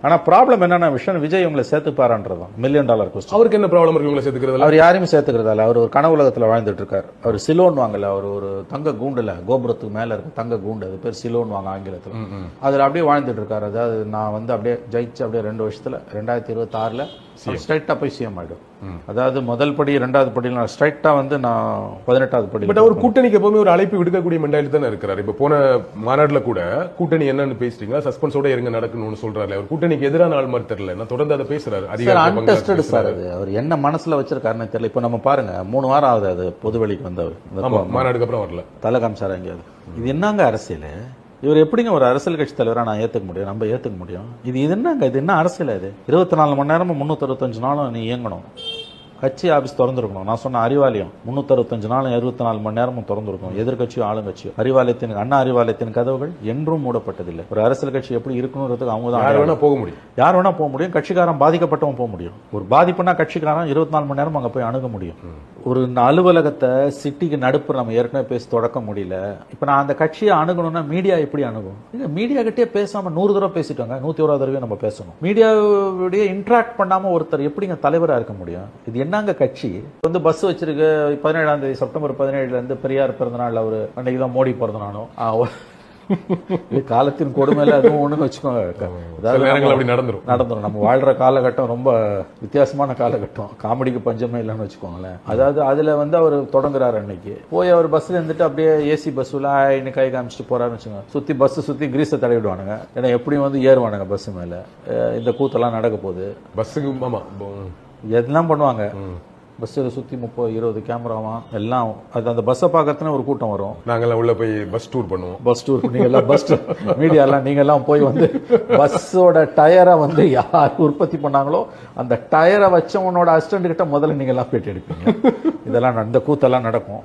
ஆனா ப்ராப்ளம் என்னன்னா விஷயம் விஜய் இவங்களை சேர்த்துப்பாரான்றதான் $1 மில்லியன் கொஸ்டின். அவருக்கு என்ன ப்ராப்ளம் இருக்கு இவங்களை சேர்த்துக்கிறது? அவர் யாரையும் சேர்த்துக்கிறதால அவர் ஒரு கனவு உலகத்துல வாழ்ந்துட்டு இருக்காரு. அவர் சிலோன் வாங்கல, அவர் ஒரு தங்க கூண்டுல கோபுரத்துக்கு மேல இருக்கு தங்க கூண்டு, அது பேர் சிலோன் வாங்க ஆங்கிலத்துல. அதுல அப்படியே வாழ்ந்துட்டு இருக்காரு. அதாவது நான் வந்து அப்படியே ஜெயிச்சு அப்படியே 2 வருஷத்துல 2026ல ஸ்ட்ரைட்டா போய் சிஎம் ஆயிடும். அதாவது முதல் படி 2வது படியில் நான் ஸ்ட்ரைட்டா வந்து நான் 18வது படி. பட் அவர் கூட்டணிக்கு எப்பவுமே ஒரு அழைப்பு விடுக்கக்கூடிய மெண்டாலிட்டி தானே இருக்கிறார். இப்ப போன மாநாடுல கூட கூட்டணி என்னன்னு பேசுறீங்களா, சஸ்பென்ஸோட இருங்க நடக்கணும்னு சொல்றாரு. அவர் கூட்டணிக்கு எதிரான ஆள் மாதிரி தெரியல, நான் தொடர்ந்து அதை பேசுறாரு. அன்டெஸ்டட் சார் அது. அவர் என்ன மனசுல வச்சிருக்காருன்னு தெரியல. இப்ப நம்ம பாருங்க 3 வாரம் ஆகுது அது பொதுவெளிக்கு வந்தவர். மாநாடுக்கு அப்புறம் வரல, தலை காமிச்சாரு எங்கேயாவது. இது என்னங்க அரசியல்? இவர் எப்படிங்க ஒரு அரசியல் கட்சி தலைவரா நான் ஏத்துக்க முடியும், நம்ம ஏத்துக்க முடியும்? இது என்னங்க, இது என்ன அரசியல்? இது 24 மணி நேரமும் 365 நாளும் நீ இயங்கணும். கட்சி ஆபீஸ் திறந்திருக்கணும். நான் சொன்ன அறிவாலயம் 365 நாளும் 24 மணி நேரமும் திறந்திருக்கும். எதிர்கட்சியும் ஆளுங்கட்சியும். அறிவாலயத்தின் அண்ணா அறிவாலயத்தின் கதவுகள் என்றும் மூடப்பட்டதில்லை. ஒரு அரசியல் கட்சி எப்படி இருக்கணும்ன்றதுக்கு அவங்க தான் யார் வேணா போக முடியும். யார் வேணா போக முடியும். கட்சிக்காரன் பாதிக்கப்பட்டவன் போக முடியும். ஒரு பாதிப்புனா கட்சிக்காரன் 24 மணி நேரம் அங்க போய் அணுக முடியும். ஒரு அலுவலகத்தை சிட்டிக்கு நடுப்புற நம்ம ஏற்கனவே பேசி தொடக்க முடியல. இப்ப நான் அந்த கட்சியை அணுகணும்னா மீடியா எப்படி அணுகும்? மீடியா கிட்டே பேசாம 100 தடவை பேசிட்டாங்க, 101 தடவை நம்ம பேசணும். மீடியாவுடைய இன்டராக்ட் பண்ணாம ஒருத்தர் எப்படிங்க தலைவரா இருக்க முடியும்? இது என்னங்க கட்சி? வந்து பஸ் வச்சிருக்கு. 17ஆம் தேதி செப்டம்பர் 17ல இருந்து பெரியார் பிறந்த நாள். அவரு அன்னைக்கு தான் மோடி பிறந்த நாளும். காலத்தின் கொடுமையில அதுவும் ஒண்ணுன்னு வச்சுக்கோங்க. நடந்துரும். நம்ம வாழ்ற காலகட்டம் ரொம்ப வித்தியாசமான காலகட்டம். காமெடிக்கு பஞ்சமே இல்லைன்னு வச்சுக்கோங்களேன். அதாவது அதுல வந்து அவர் தொடங்குறாரு. அன்னைக்கு போய் அவர் பஸ்ல இருந்துட்டு அப்படியே ஏசி பஸ்ல இன்னைக்கு கை காமிச்சிட்டு போறாருன்னு வச்சுக்கோங்க. சுத்தி பஸ் சுத்தி கிரீஸை தடவி விடுவானுங்க. ஏன்னா எப்படியும் வந்து ஏறுவானுங்க பஸ் மேல. இந்த கூத்தெல்லாம் நடக்க போகுது. பஸ்ஸுக்கு எதெல்லாம் பண்ணுவாங்க. பஸ்ஸில் சுற்றி 30-20 கேமராவான் எல்லாம். அது அந்த பஸ்ஸை பார்க்கறதுன்னு ஒரு கூட்டம் வரும். நாங்கெல்லாம் உள்ள போய் பஸ் டூர் பண்ணுவோம். பஸ் டூர் நீங்க எல்லாம் பஸ் மீடியாலாம் நீங்க எல்லாம் போய் வந்து பஸ்ஸோட டயரை வந்து யார் உற்பத்தி பண்ணாங்களோ அந்த டயரை வச்சவனோட அசிஸ்டன்ட் கிட்ட முதல்ல நீங்க எல்லாம் பேட்டி எடுப்பீங்க. இதெல்லாம் இந்த கூத்தெல்லாம் நடக்கும்.